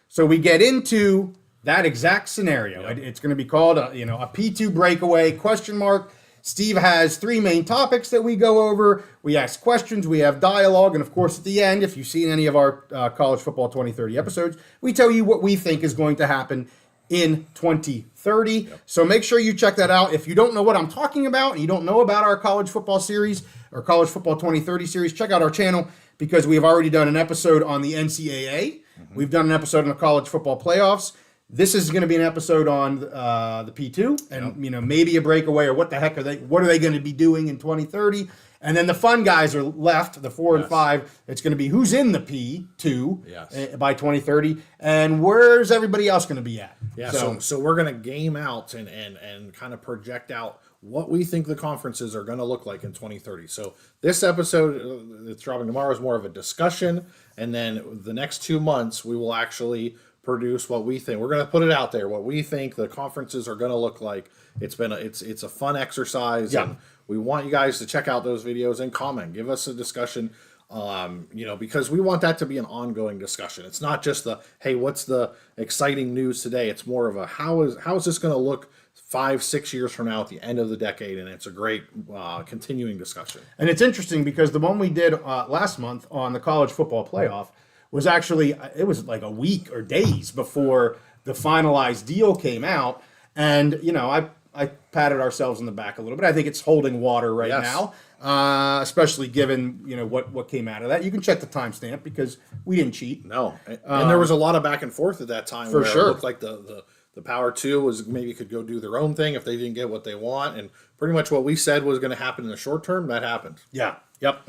So we get into that exact scenario. Yep. It's going to be called a P2 breakaway question mark. Steve has 3 main topics that we go over. We ask questions, we have dialogue, and of course at the end, if you've seen any of our College Football 2030 episodes, we tell you what we think is going to happen in 2030. Yep. So make sure you check that out. If you don't know what I'm talking about and you don't know about our college football series or College Football 2030 series, check out our channel because we have already done an episode on the NCAA. We've done an episode on the college football playoffs. This is going to be an episode on the P2 and maybe a breakaway or what the heck what are they going to be doing in 2030? And then the fun guys are left, the 4 and 5. It's going to be who's in the P2 by 2030 and where's everybody else going to be at. Yeah, so we're going to game out and kind of project out what we think the conferences are going to look like in 2030. So this episode that's dropping tomorrow is more of a discussion, and then the next 2 months we will actually produce what we think. We're going to put it out there, what we think the conferences are going to look like. It's a fun exercise, and we want you guys to check out those videos and comment. Give us a discussion, because we want that to be an ongoing discussion. It's not just the, hey, what's the exciting news today? It's more of a, how is this going to look 5-6 years from now at the end of the decade? And it's a great continuing discussion. And it's interesting because the one we did last month on the college football playoff was actually, it was like a week or days before the finalized deal came out. And, you know, I patted ourselves on the back a little bit. I think it's holding water right now, especially given, you know, what came out of that. You can check the timestamp because we didn't cheat. No. And there was a lot of back and forth at that time. For where sure. It looked like the Power 2 was maybe could go do their own thing if they didn't get what they want. And pretty much what we said was going to happen in the short term, that happened. Yeah. Yep.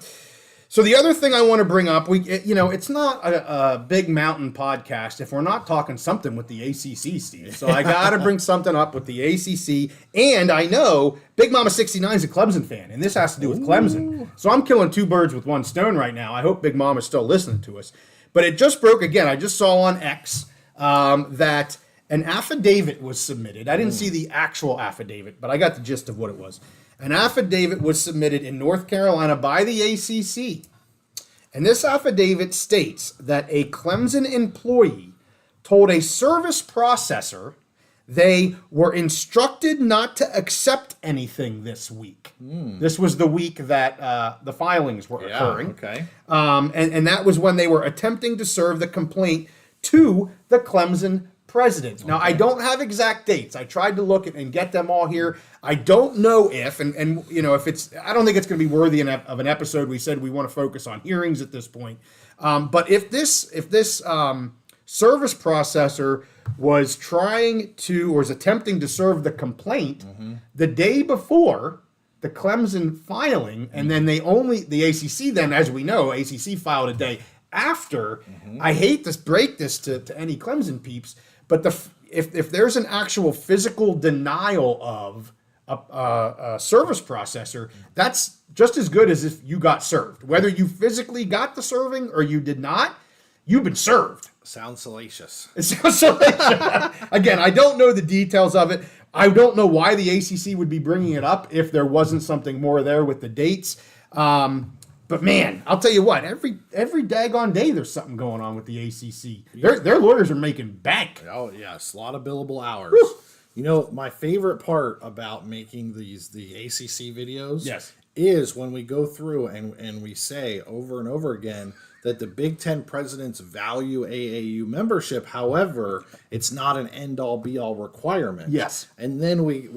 So the other thing I want to bring up, it's not a Big Mountain podcast if we're not talking something with the ACC, Steve. So I got to bring something up with the ACC. And I know Big Mama 69 is a Clemson fan, and this has to do with Clemson. So I'm killing two birds with one stone right now. I hope Big Mama's still listening to us. But it just broke again. I just saw on X that an affidavit was submitted. I didn't see the actual affidavit, but I got the gist of what it was. An affidavit was submitted in North Carolina by the ACC. And this affidavit states that a Clemson employee told a service processor they were instructed not to accept anything this week. This was the week that the filings were occurring. Okay. And that was when they were attempting to serve the complaint to the Clemson president. Now, I don't have exact dates. I tried to look and get them all here. I don't know if, and you know, if it's, I don't think it's going to be worthy of an episode. We said we want to focus on hearings at this point. But if this service processor was trying to, or was attempting to serve the complaint the day before the Clemson filing, and then the ACC then, as we know, ACC filed a day after. I hate to break this to any Clemson peeps, but if there's an actual physical denial of a service processor, that's just as good as if you got served. Whether you physically got the serving or you did not, you've been served. Sounds salacious. It sounds salacious. Again, I don't know the details of it. I don't know why the ACC would be bringing it up if there wasn't something more there with the dates. But man, I'll tell you what, every daggone day there's something going on with the ACC. Their lawyers are making bank. Oh, yes. A lot of billable hours. Whew. You know, my favorite part about making the ACC videos Yes. is when we go through and we say over and over again that the Big Ten presidents value AAU membership. However, it's not an end-all be-all requirement. Yes. And then we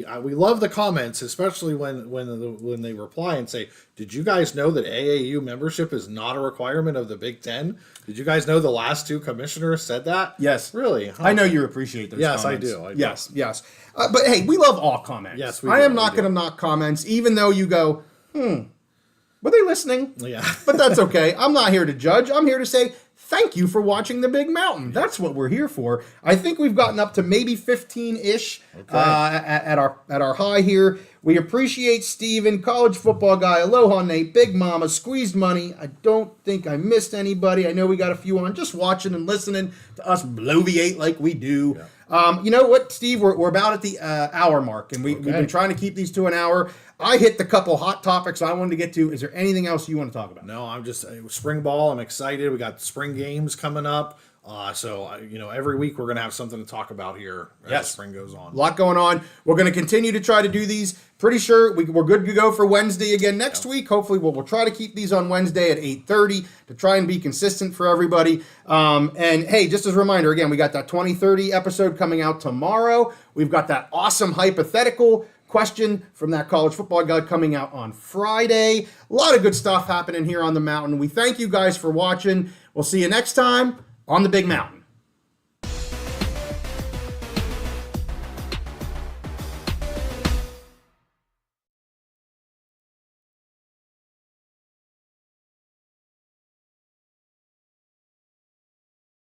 love the comments, especially when they reply and say, "Did you guys know that AAU membership is not a requirement of the Big Ten? Did you guys know the last two commissioners said that?" Yes. Really? Huh? I know you appreciate those Yes, comments. I do. Yes. But hey, we love all comments. Yes, we I do, am we not do. going to knock comments, even though you go, were they listening? Yeah. But that's okay. I'm not here to judge. I'm here to say thank you for watching The Big Mountain. That's what we're here for. I think we've gotten up to maybe 15-ish at our high here. We appreciate Steven, college football guy, Aloha Nate, Big Mama, Squeezed Money. I don't think I missed anybody. I know we got a few on just watching and listening to us bloviate like we do. Yeah. You know what, Steve? We're about at the hour mark, and we've been trying to keep these to an hour. I hit the couple hot topics I wanted to get to. Is there anything else you want to talk about? No, I'm just spring ball. I'm excited. We got spring games coming up. So every week we're going to have something to talk about here as spring goes on. A lot going on. We're going to continue to try to do these. Pretty sure we're good to go for Wednesday again next week. Hopefully we'll try to keep these on Wednesday at 8:30 to try and be consistent for everybody. And hey, just as a reminder, again, we got that 2030 episode coming out tomorrow. We've got that awesome hypothetical question from that college football guy coming out on Friday. A lot of good stuff happening here on the mountain. We thank you guys for watching. We'll see you next time on the Big Mountain.